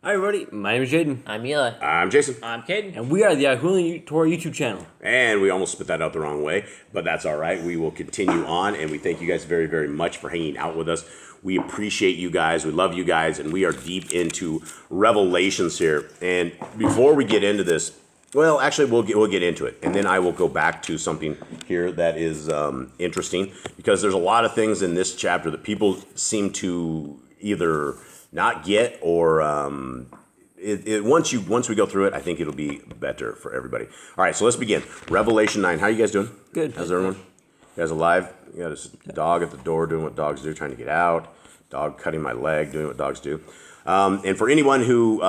Hi everybody, my name is Jaden. I'm Eli. I'm Jason. I'm Caden. And we are the Torah YouTube channel. And we almost spit that out the wrong way, but that's all right. We will continue on, and we thank you guys very, very much for hanging out with us. We appreciate you guys. We love you guys, and we are deep into Revelations here. And before we get into this, well, actually, we'll get into it, and then I will go back to something here that is interesting, because there's a lot of things in this chapter that people seem to either not get or once we go through it, I think it'll be better for everybody. All right, so let's begin. Revelation 9. How you guys doing? Good. How's everyone? You guys alive? You got this dog at the door doing what dogs do, trying to get out. Dog cutting my leg, doing what dogs do. And for anyone who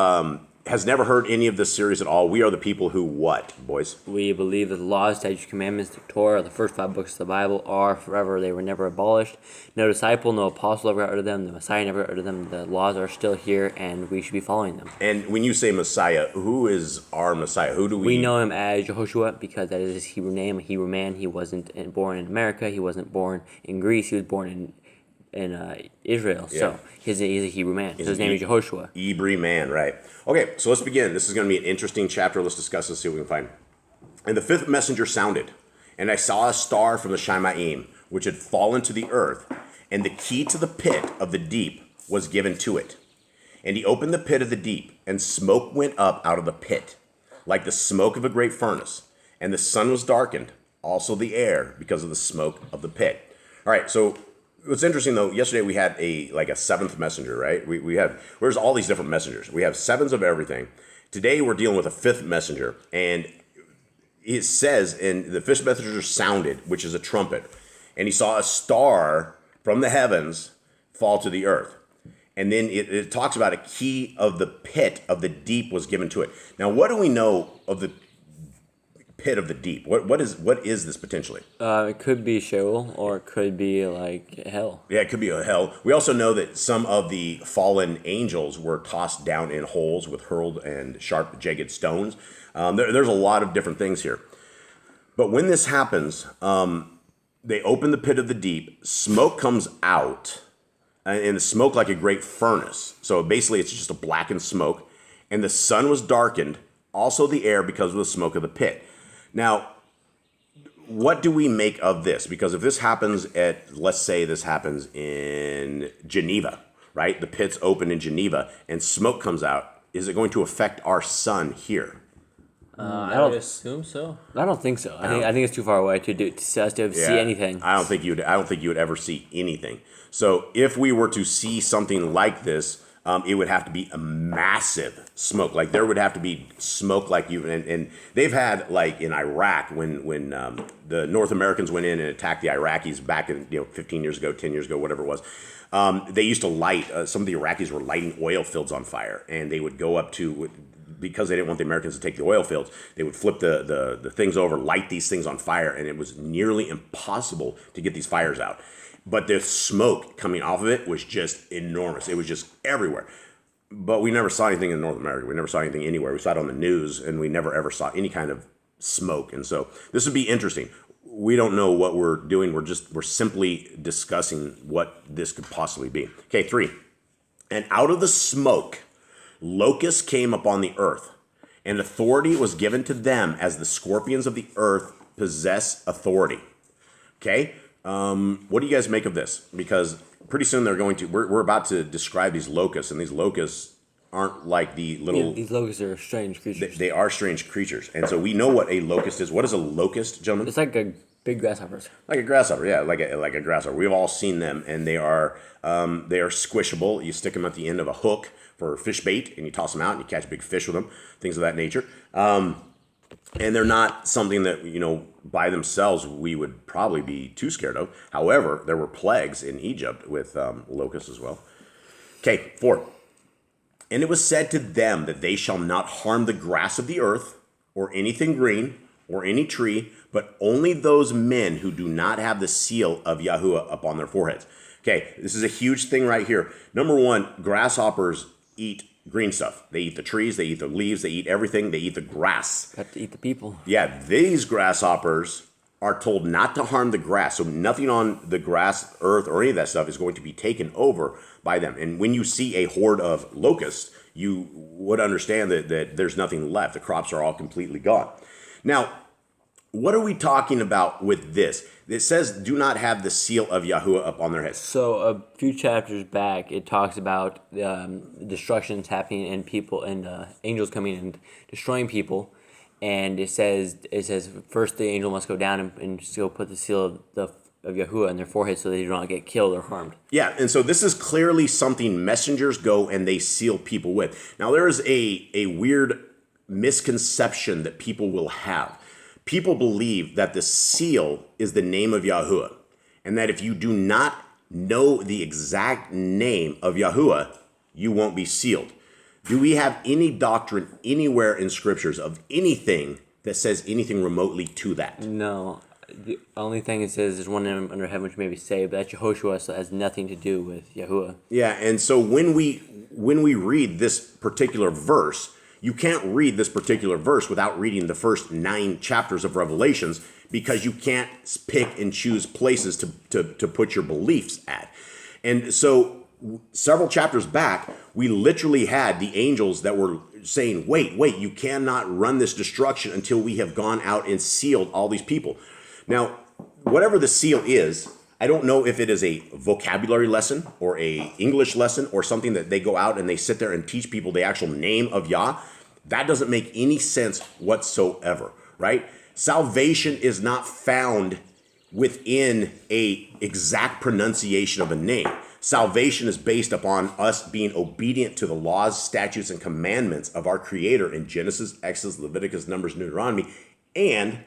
has never heard any of this series at all, we are the people who what, boys? We believe that the laws, statutes, commandments, the Torah, the first 5 books of the Bible are forever. They were never abolished. No disciple, no apostle ever got rid of them. The Messiah never got rid of them. The laws are still here, and we should be following them. And when you say Messiah, who is our Messiah? Who do we... We know him as Yehoshua because that is his Hebrew name, a Hebrew man. He wasn't born in America. He wasn't born in Greece. He was born in Israel. Yeah. So he's a Hebrew man. So his name is Yehoshua. Hebrew man, right. Okay, so let's begin. This is going to be an interesting chapter. Let's discuss this, see what we can find. And the 5th messenger sounded, and I saw a star from the Shemaim, which had fallen to the earth, and the key to the pit of the deep was given to it. And he opened the pit of the deep, and smoke went up out of the pit, like the smoke of a great furnace. And the sun was darkened, also the air, because of the smoke of the pit. All right, so what's interesting though, yesterday we had a 7th messenger, right? There's all these different messengers. We have 7s of everything. Today we're dealing with a 5th messenger, and it says, and the 5th messenger sounded, which is a trumpet, and he saw a star from the heavens fall to the earth. And then it talks about a key of the pit of the deep was given to it. Now, what do we know of the pit of the deep? What is this potentially? It could be Sheol, or it could be like hell. Yeah, it could be a hell. We also know that some of the fallen angels were tossed down in holes with hurled and sharp, jagged stones. There's a lot of different things here. But when this happens, they open the pit of the deep, smoke comes out, and the smoke like a great furnace. So basically it's just a blackened smoke, and the sun was darkened, also the air, because of the smoke of the pit. Now, what do we make of this? Because if this happens let's say this happens in Geneva, right? The pit's open in Geneva and smoke comes out. Is it going to affect our sun here? I would assume so. I don't think so. I think it's too far away to see anything. I don't think you would ever see anything. So if we were to see something like this, it would have to be a massive smoke. Like there would have to be smoke like you, and they've had like in Iraq when the North Americans went in and attacked the Iraqis back in 15 years ago, 10 years ago, whatever it was. They used to light, some of the Iraqis were lighting oil fields on fire, and they would go up to, because they didn't want the Americans to take the oil fields, they would flip the things over, light these things on fire, and it was nearly impossible to get these fires out. But the smoke coming off of it was just enormous. It was just everywhere. But we never saw anything in North America. We never saw anything anywhere. We saw it on the news, and we never ever saw any kind of smoke. And so this would be interesting. We don't know what we're doing. We're simply discussing what this could possibly be. Okay, 3. And out of the smoke, locusts came upon the earth, and authority was given to them as the scorpions of the earth possess authority. Okay? What do you guys make of this? Because pretty soon we're about to describe these locusts, and these locusts aren't like the little... These locusts are strange creatures. They are strange creatures. And so we know what a locust is. What is a locust, gentlemen? It's like a big grasshopper. Like a grasshopper, yeah, like a grasshopper. We've all seen them, and they are squishable. You stick them at the end of a hook for fish bait, and you toss them out, and you catch big fish with them, things of that nature. And they're not something that, by themselves we would probably be too scared of. However, there were plagues in Egypt with locusts as well. Okay, 4. And it was said to them that they shall not harm the grass of the earth, or anything green, or any tree, but only those men who do not have the seal of Yahuwah upon their foreheads. Okay, this is a huge thing right here. Number 1, grasshoppers eat green stuff. They eat the trees, they eat the leaves, they eat everything, they eat the grass. Have to eat the people. Yeah, these grasshoppers are told not to harm the grass. So nothing on the grass, earth, or any of that stuff is going to be taken over by them. And when you see a horde of locusts, you would understand that there's nothing left. The crops are all completely gone. Now, what are we talking about with this? It says, do not have the seal of Yahuwah up on their heads. So a few chapters back, it talks about destructions happening and people and angels coming and destroying people. And it says first the angel must go down and still put the seal of Yahuwah on their forehead so they do not get killed or harmed. Yeah, and so this is clearly something messengers go and they seal people with. Now there is a weird misconception that people will have. People believe that the seal is the name of Yahuwah, and that if you do not know the exact name of Yahuwah, you won't be sealed. Do we have any doctrine anywhere in scriptures of anything that says anything remotely to that? No. The only thing it says is one name under heaven which may be saved, but that's Yehoshua, so it has nothing to do with Yahuwah. Yeah, and so when we read this particular verse, you can't read this particular verse without reading the first 9 chapters of Revelations, because you can't pick and choose places to put your beliefs at. And so several chapters back, we literally had the angels that were saying, wait, you cannot run this destruction until we have gone out and sealed all these people. Now, whatever the seal is, I don't know if it is a vocabulary lesson or a English lesson or something that they go out and they sit there and teach people the actual name of Yah. That doesn't make any sense whatsoever, right? Salvation is not found within a exact pronunciation of a name. Salvation is based upon us being obedient to the laws, statutes, and commandments of our Creator in Genesis, Exodus, Leviticus, Numbers, Deuteronomy, and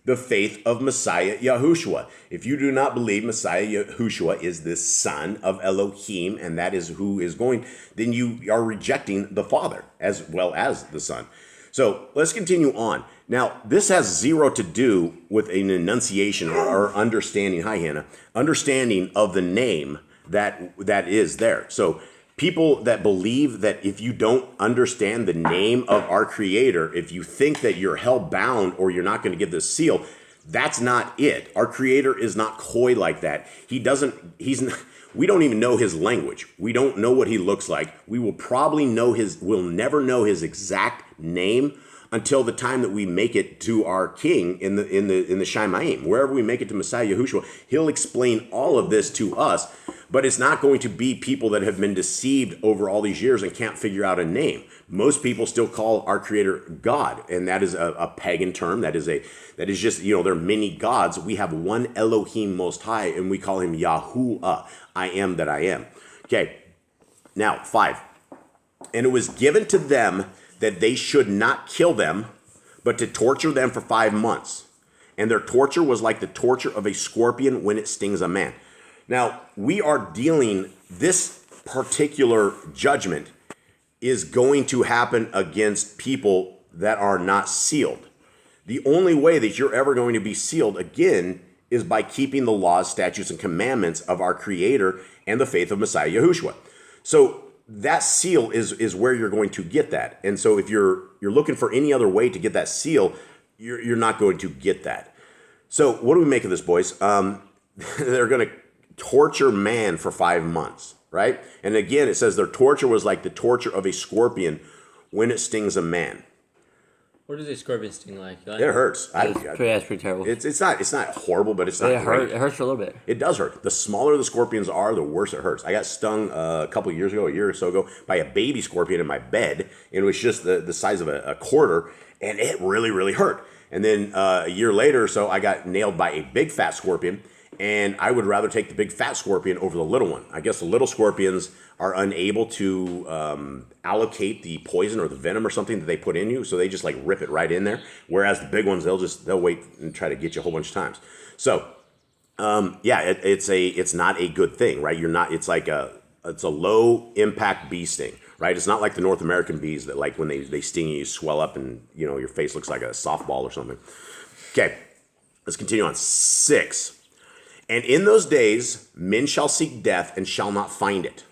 the faith of Messiah Yahushua. If you do not believe Messiah Yahushua is the son of Elohim, and that is who is going, then you are rejecting the Father as well as the Son. So let's continue on. Now, this has zero to do with an enunciation or understanding, hi Hannah, understanding of the name that is there. So people that believe that if you don't understand the name of our Creator, if you think that you're hell-bound or you're not going to get this seal, that's not it. Our Creator is not coy like that. We don't even know his language. We don't know what he looks like. We will probably we'll never know his exact name until the time that we make it to our King in the Shamayim. Wherever we make it to Messiah Yahushua, he'll explain all of this to us. But it's not going to be people that have been deceived over all these years and can't figure out a name. Most people still call our Creator God, and that is a pagan term. That is just, there are many gods. We have one Elohim Most High, and we call him Yahuwah. I am that I am. Okay, now 5. And it was given to them that they should not kill them, but to torture them for 5 months. And their torture was like the torture of a scorpion when it stings a man. Now, we are dealing, this particular judgment is going to happen against people that are not sealed. The only way that you're ever going to be sealed, again, is by keeping the laws, statutes, and commandments of our Creator and the faith of Messiah Yahushua. So that seal is where you're going to get that. And so if you're looking for any other way to get that seal, you're not going to get that. So what do we make of this, boys? They're going to torture man for 5 months, right? And again, it says their torture was like the torture of a scorpion when it stings a man. What does a scorpion sting like? It hurts. That's pretty terrible. It's not horrible, but it's not great. It hurts for a little bit. It does hurt. The smaller the scorpions are, the worse it hurts. I got stung a year or so ago, by a baby scorpion in my bed. And it was just the size of a quarter, and it really, really hurt. And then a year later or so, I got nailed by a big fat scorpion. And I would rather take the big fat scorpion over the little one. I guess the little scorpions are unable to allocate the poison or the venom or something that they put in you, so they just like rip it right in there. Whereas the big ones, they'll wait and try to get you a whole bunch of times. So it's not a good thing, right? It's a low impact bee sting, right? It's not like the North American bees that like when they sting you swell up and your face looks like a softball or something. Okay, let's continue on. 6. And in those days, men shall seek death and shall not find it.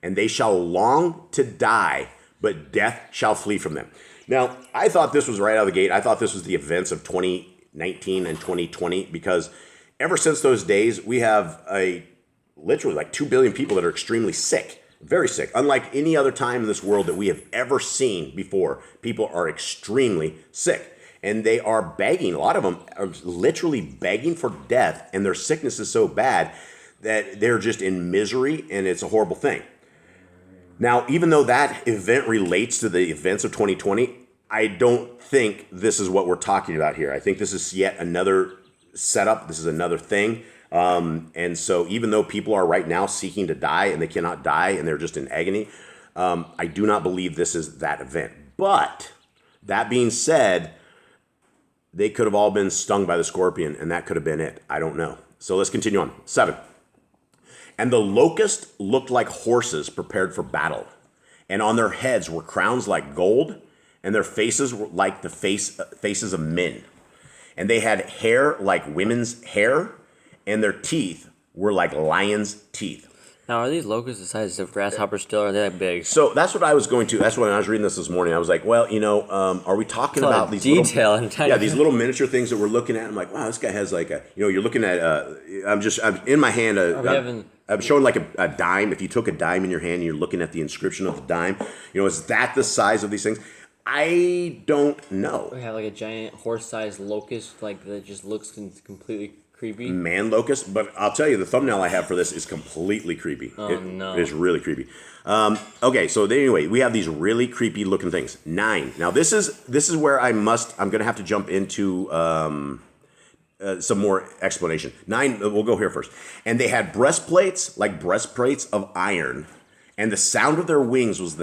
And they shall long to die, but death shall flee from them. Now, I thought this was right out of the gate. I thought this was the events of 20 2019 and 2020, because ever since those days, we have literally like 2 billion people that are extremely sick, very sick. Unlike any other time in this world that we have ever seen before, people are extremely sick. And they are begging, a lot of them are literally begging for death, and their sickness is so bad that they're just in misery, and it's a horrible thing. Now, even though that event relates to the events of 2020, I don't think this is what we're talking about here. I think this is yet another setup. This is another thing. And so even though people are right now seeking to die and they cannot die and they're just in agony, I do not believe this is that event. But that being said, they could have all been stung by the scorpion, and that could have been it. I don't know. So let's continue on. 7. And the locusts looked like horses prepared for battle, and on their heads were crowns like gold, and their faces were like the faces of men. And they had hair like women's hair, and their teeth were like lions' teeth. Now, are these locusts the size of grasshoppers still, or are they that big? So that's what I was going to. That's when I was reading this morning. I was like, well, are we talking about these detail little, and tiny? Yeah, these little miniature things that we're looking at? I'm like, wow, this guy has like a, you're looking at. I'm in my hand. I'm showing like a dime. If you took a dime in your hand and you're looking at the inscription of the dime, is that the size of these things? I don't know. We have like a giant horse-sized locust, like that just looks completely creepy. Man locust, but I'll tell you, the thumbnail I have for this is completely creepy. No. It is really creepy. Okay, so anyway, we have these really creepy looking things. 9. Now this is where I'm gonna have to jump into some more explanation. 9, we'll go here first. And they had breastplates like breastplates of iron, and the sound of their wings was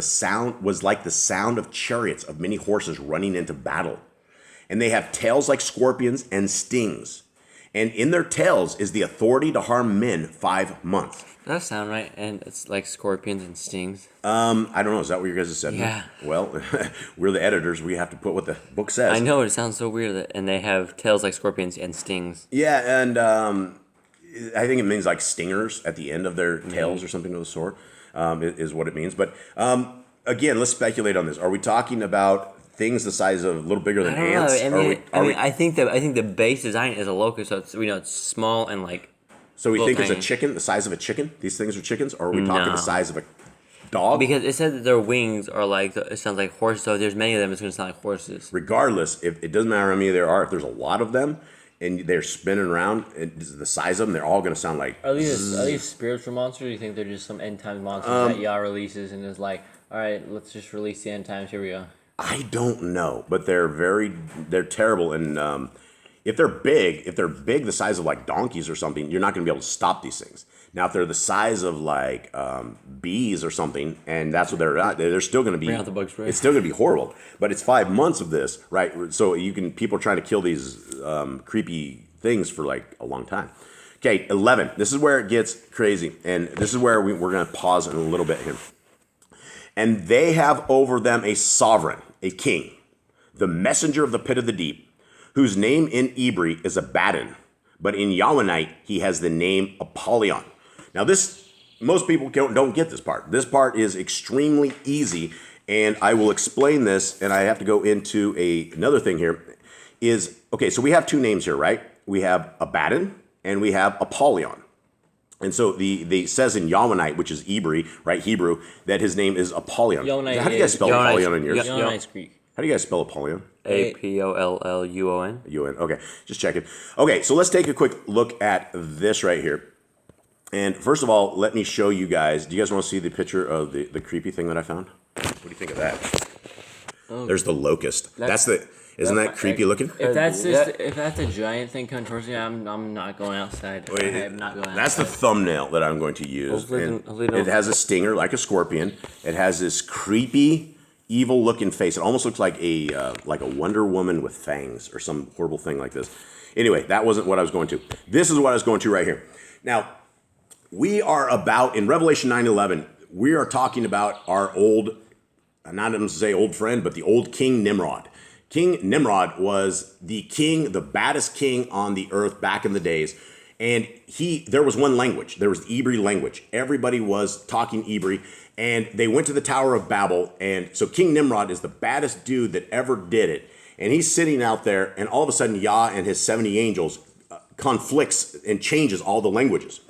like the sound of chariots of many horses running into battle. And they have tails like scorpions and stings. And in their tails is the authority to harm men 5 months. Does that sound right? And it's like scorpions and stings. I don't know. Is that what you guys have said? Yeah. Well, we're the editors. We have to put what the book says. I know, it sounds so weird. And they have tails like scorpions and stings. Yeah, and I think it means like stingers at the end of their tails or something of the sort is what it means. But again, let's speculate on this. Are we talking about things the size of a little bigger than ants? I think the base design is a locust, so it's small and like. So we think it's a tiny. chicken, the size of a chicken. These things are chickens, or are we talking the size of a dog? Because it said that their wings are like, it sounds like horses. So if there's many of them, it's going to sound like horses. Regardless, if it doesn't matter how many there are, if there's a lot of them and they're spinning around, and the size of them, they're all going to sound like. Are these spiritual monsters? Or do you think they're just some end time monsters that Yah releases and is like, all right, let's just release the end times. Here we go. I don't know, but they're terrible, and if they're big the size of like donkeys or something, you're not going to be able to stop these things. Now, if they're the size of like bees or something, and that's what they're still going to be. Bring out the bug spray. It's still going to be horrible. But it's 5 months of this, right? So people are trying to kill these creepy things for like a long time. Okay, 11. This is where it gets crazy, and this is where we're going to pause in a little bit here. And they have over them a sovereign, a king, the messenger of the pit of the deep, whose name in Hebrew is Abaddon, but in Yahwehite he has the name Apollyon. Now most people don't get this part. This part is extremely easy, and I will explain this, and I have to go into another thing here. Okay, so we have 2 names here, right? We have Abaddon, and we have Apollyon. And so the says in Yahwehite, which is Hebrew, right, Hebrew, that his name is Apollyon. How do you guys spell Apollyon in yours? Yahwehite's Greek. How do you guys spell Apollyon? Apollyon. UN. Okay, just checking. Okay, so let's take a quick look at this right here. And first of all, let me show you guys. Do you guys want to see the picture of the creepy thing that I found? What do you think of that? Oh, there's the locust. Isn't that creepy looking? If that's a giant thing coming towards me, I'm not going outside. I'm not going outside. That's the thumbnail that I'm going to use. It has a stinger like a scorpion. It has this creepy, evil-looking face. It almost looks like a Wonder Woman with fangs or some horrible thing like this. Anyway, that wasn't what I was going to. This is what I was going to right here. Now, we are about in Revelation 9:11. We are talking about our old, not to say old friend, but the old King Nimrod. King Nimrod was the king, the baddest king on the earth back in the days. And there was one language. There was the Hebrew language. Everybody was talking Hebrew. And they went to the Tower of Babel. And so King Nimrod is the baddest dude that ever did it. And he's sitting out there, and all of a sudden Yah and his 70 angels conflicts and changes all the languages.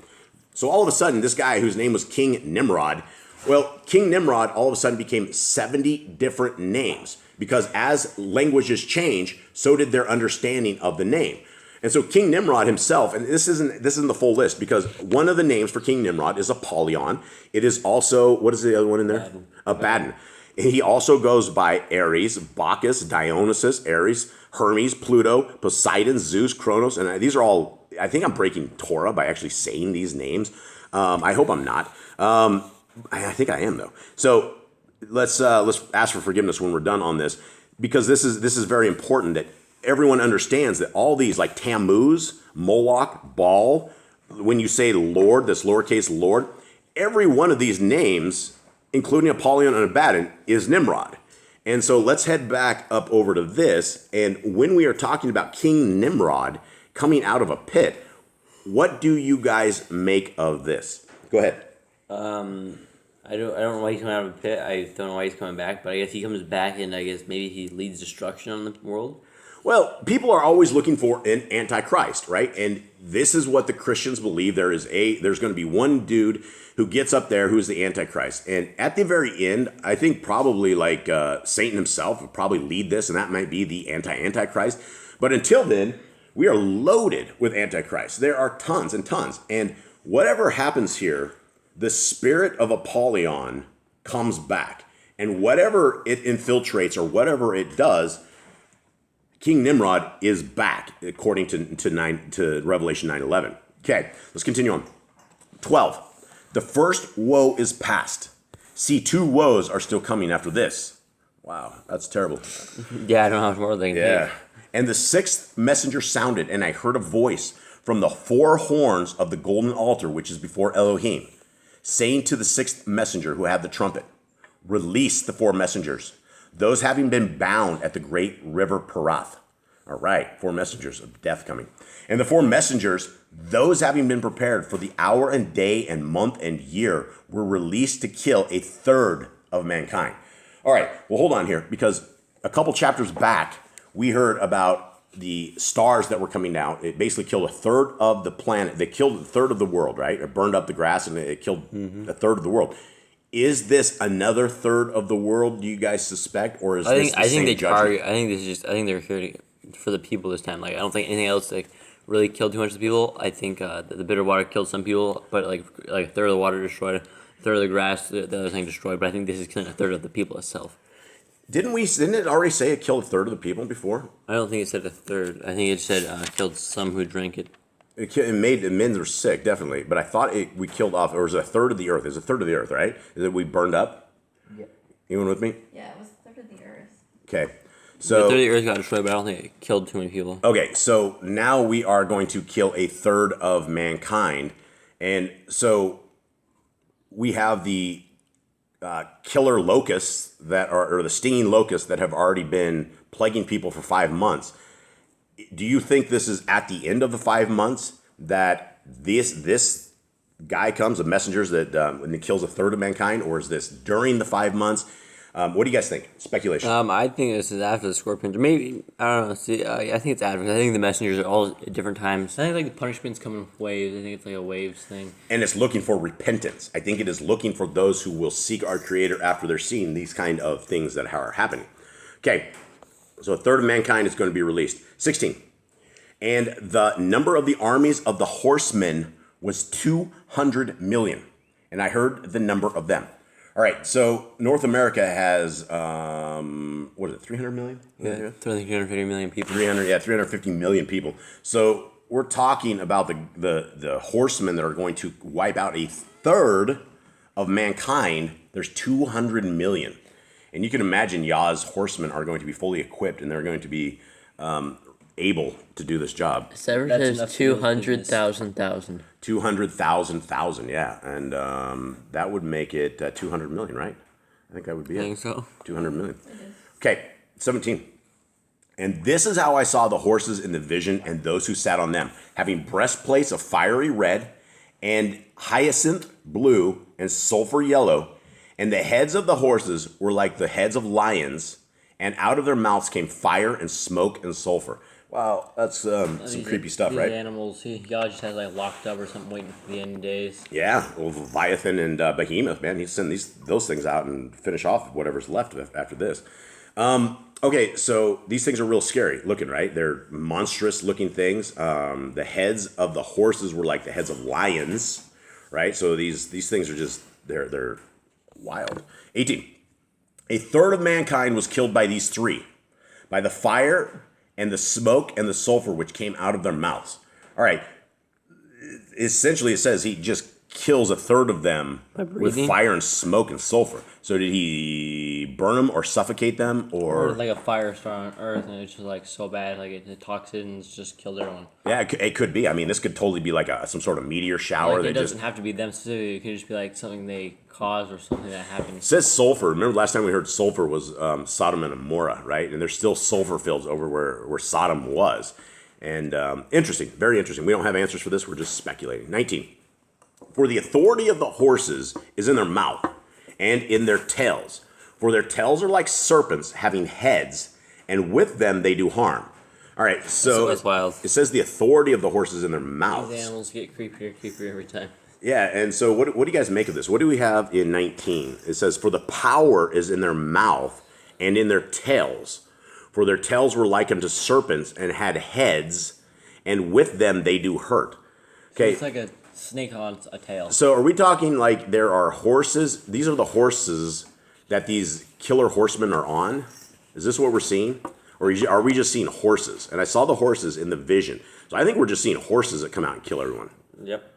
So all of a sudden, this guy whose name was King Nimrod, well, King Nimrod all of a sudden became 70 different names, because as languages change, so did their understanding of the name. And so King Nimrod himself, and this isn't the full list, because one of the names for King Nimrod is Apollyon. It is also, what is the other one in there? Abaddon. He also goes by Ares, Bacchus, Dionysus, Ares, Hermes, Pluto, Poseidon, Zeus, Kronos, and these are all, I think I'm breaking Torah by actually saying these names. I hope I'm not. I think I am, though. So let's ask for forgiveness when we're done on this, because this is very important that everyone understands that all these, like Tammuz, Moloch, Baal, when you say Lord, this lowercase Lord, every one of these names, including Apollyon and Abaddon, is Nimrod. And so let's head back up over to this. And when we are talking about King Nimrod coming out of a pit, what do you guys make of this? Go ahead. I don't know why he's coming out of a pit. I don't know why he's coming back, but I guess he comes back, and I guess maybe he leads destruction on the world. Well, people are always looking for an antichrist, right? And this is what the Christians believe. There's going to be one dude who gets up there who's the antichrist. And at the very end, I think probably like Satan himself will probably lead this, and that might be the antichrist. But until then, we are loaded with antichrists. There are tons and tons. And whatever happens here, the spirit of Apollyon comes back. And whatever it infiltrates or whatever it does, King Nimrod is back, according to Revelation 9:11. Okay, let's continue on. 12. The first woe is past. See, 2 woes are still coming after this. Wow, that's terrible. Yeah, I don't know how much more they can take. And the 6th messenger sounded, and I heard a voice from the 4 horns of the golden altar, which is before Elohim, saying to the 6th messenger who had the trumpet, release the 4 messengers, those having been bound at the great river Perath. All right, 4 messengers of death coming. And the 4 messengers, those having been prepared for the hour and day and month and year, were released to kill 1/3 of mankind. All right, well, hold on here, because a couple chapters back, we heard about the stars that were coming down. It basically killed 1/3 of the planet. They killed 1/3 of the world, right? It burned up the grass, and it killed 1/3 of the world. Is this another 1/3 of the world, do you guys suspect, or is this the same judgment? I think they're here for the people this time. Like, I don't think anything else really killed too much of the people. I think the bitter water killed some people, but like 1/3 of the water destroyed, 1/3 of the grass, the other thing destroyed. But I think this is killing 1/3 of the people itself. Didn't it already say it killed 1/3 of the people before? I don't think it said 1/3. I think it said killed some who drank it. It made the men were sick, definitely. But I thought we killed off, or was it 1/3 of the earth? It was 1/3 of the earth, right? Is it we burned up? Yep. Anyone with me? Yeah, it was 1/3 of the earth. Okay. The So 1/3 of the earth got destroyed, but I don't think it killed too many people. okay, so now we are going to kill 1/3 of mankind, and so we have the killer locusts or the stinging locusts that have already been plaguing people for 5 months. Do you think this is at the end of the 5 months that this guy comes, the messengers that when it kills 1/3 of mankind, or is this during the 5 months? What do you guys think? Speculation. I think this is after the scorpions. Maybe, I don't know. See, I think it's after. I think the messengers are all at different times. I think like the punishment's coming in waves. I think it's like a waves thing. And it's looking for repentance. I think it is looking for those who will seek our Creator after they're seeing these kind of things that are happening. Okay, so 1/3 of mankind is going to be released. 16. And the number of the armies of the horsemen was 200 million. And I heard the number of them. All right, so North America has, what is it, 300 million? Yeah, 350 million people. 350 million people. So we're talking about the horsemen that are going to wipe out 1/3 of mankind. There's 200 million. And you can imagine Yah's horsemen are going to be fully equipped, and they're going to be able to do this job. Seven says 200,000. 200,000, yeah. And that would make it 200 million, right? I think that would be it. I think so. 200 million. Okay, 17. And this is how I saw the horses in the vision and those who sat on them, having breastplates of fiery red and hyacinth blue and sulfur yellow. And the heads of the horses were like the heads of lions, and out of their mouths came fire and smoke and sulfur. Wow, that's some creepy stuff, these right? Animals, God just has like locked up or something, waiting for the end days. Yeah, well, Leviathan and Behemoth, man, he'd send those things out and finish off whatever's left after this. Okay, so these things are real scary looking, right? They're monstrous looking things. The heads of the horses were like the heads of lions, right? So these things are just they're wild. 18. A third of mankind was killed by these three, by the fire and the smoke and the sulfur which came out of their mouths. All right. Essentially, it says he just kills a third of them with fire and smoke and sulfur. So did he burn them or suffocate them, or like a firestorm on Earth, and it's just like so bad, like the toxins just killed everyone. Yeah, it could be. I mean, this could totally be like some sort of meteor shower. Like it doesn't have to be them specifically. It could just be like something they caused or something that happened. It says sulfur. Remember last time we heard sulfur was Sodom and Gomorrah, right? And there's still sulfur fields over where Sodom was. And interesting, very interesting. We don't have answers for this. We're just speculating. 19. For the authority of the horses is in their mouth and in their tails. For their tails are like serpents having heads, and with them they do harm. All right, so That's wild. It says the authority of the horses in their mouths. These animals get creepier every time. Yeah, and so what do you guys make of this? What do we have in 19? It says, for the power is in their mouth and in their tails. For their tails were like unto serpents and had heads, and with them they do hurt. Okay. It's like a snake on a tail. So are we talking like there are horses? These are the horses that these killer horsemen are on? Is this what we're seeing? Or are we just seeing horses? And I saw the horses in the vision. So I think we're just seeing horses that come out and kill everyone. Yep.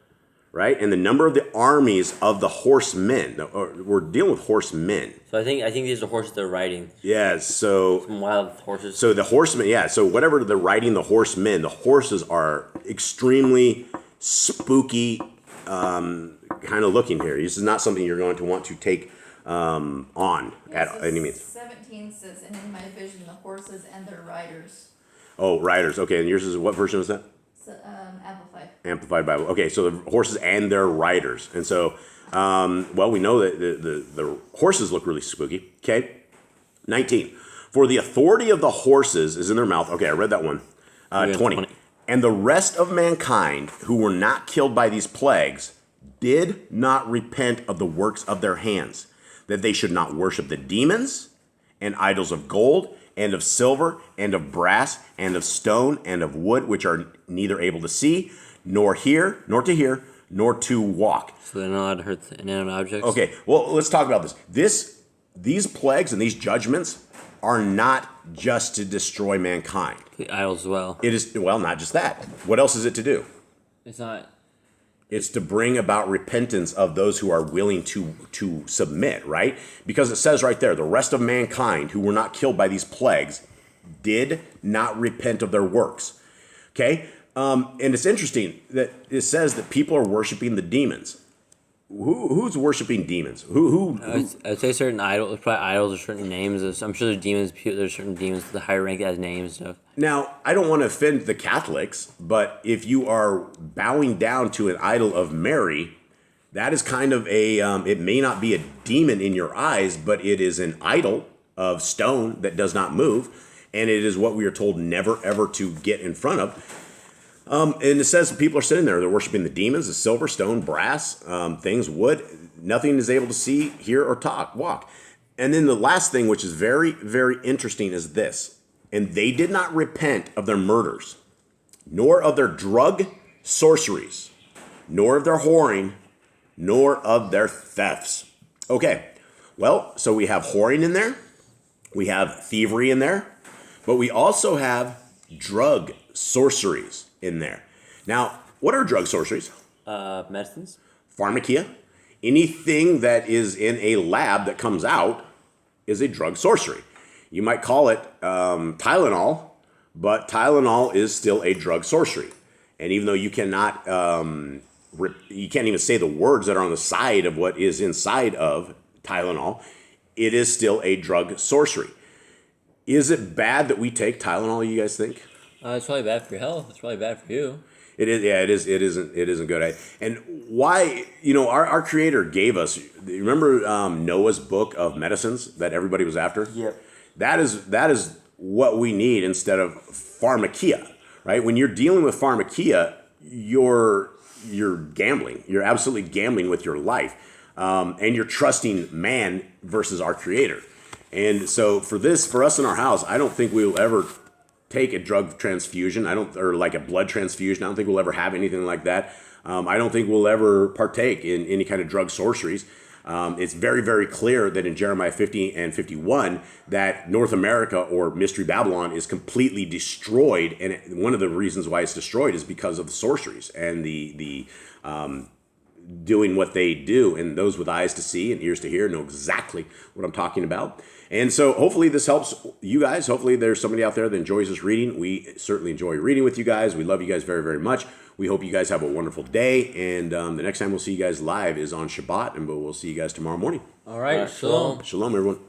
Right? And the number of the armies of the horsemen. We're dealing with horsemen. So I think these are horses they're riding. Yeah, so Some wild horses. So the horsemen, yeah, so whatever they're riding the horsemen, the horses are extremely spooky kind of looking here. This is not something you're going to want to take on at any means. 17 says, and in my vision, the horses and their riders. Oh, riders. Okay, and yours is what version was that? So, Amplified. Amplified Bible. Okay, so the horses and their riders. And so, well, we know that the horses look really spooky. Okay, 19. For the authority of the horses is in their mouth. Okay, I read that one. 20. And the rest of mankind who were not killed by these plagues did not repent of the works of their hands, that they should not worship the demons and idols of gold and of silver and of brass and of stone and of wood, which are neither able to see, nor hear, nor to walk. So they're not allowed to hurt the inanimate objects? Okay, well, let's talk about this. These plagues and these judgments are not just to destroy mankind. The idols as well. It is, well, not just that. What else is it to do? It's not. It's to bring about repentance of those who are willing to submit, right? Because it says right there, the rest of mankind who were not killed by these plagues did not repent of their works. Okay? And it's interesting that it says that people are worshiping the demons. Who's worshiping demons? Who? I'd say certain idols, probably idols or certain names. I'm sure there's demons. There's certain demons the higher rank that has names and stuff. Now, I don't want to offend the Catholics, but if you are bowing down to an idol of Mary, that is kind of a, it may not be a demon in your eyes, but it is an idol of stone that does not move. And it is what we are told never, ever to get in front of. And it says people are sitting there. They're worshiping the demons, the silver, stone, brass, things, wood. Nothing is able to see, hear, or walk. And then the last thing, which is very, very interesting, is this. And they did not repent of their murders, nor of their drug sorceries, nor of their whoring, nor of their thefts. Okay, well, so we have whoring in there. We have thievery in there. But we also have drug sorceries in there. Now, what are drug sorceries? Medicines? Pharmakia. Anything that is in a lab that comes out is a drug sorcery. You might call it Tylenol, but Tylenol is still a drug sorcery. And even though you cannot, you can't even say the words that are on the side of what is inside of Tylenol, it is still a drug sorcery. Is it bad that we take Tylenol, you guys think? It's probably bad for your health. It's probably bad for you. It is. Yeah, it is. It isn't good. And why? You know, our Creator gave us. Remember Noah's book of medicines that everybody was after. Yep. That is what we need instead of pharmakia, right? When you're dealing with pharmakia, you're gambling. You're absolutely gambling with your life, and you're trusting man versus our Creator. And so for us in our house, I don't think we will ever take a drug transfusion. Or like a blood transfusion. I don't think we'll ever have anything like that. I don't think we'll ever partake in any kind of drug sorceries. It's very, very clear that in Jeremiah 50 and 51 that North America or Mystery Babylon is completely destroyed. And one of the reasons why it's destroyed is because of the sorceries and the doing what they do. And those with eyes to see and ears to hear know exactly what I'm talking about. And so hopefully this helps you guys. Hopefully there's somebody out there that enjoys this reading. We certainly enjoy reading with you guys. We love you guys very, very much. We hope you guys have a wonderful day. And the next time we'll see you guys live is on Shabbat. And we'll see you guys tomorrow morning. All right. Shalom. Shalom, everyone.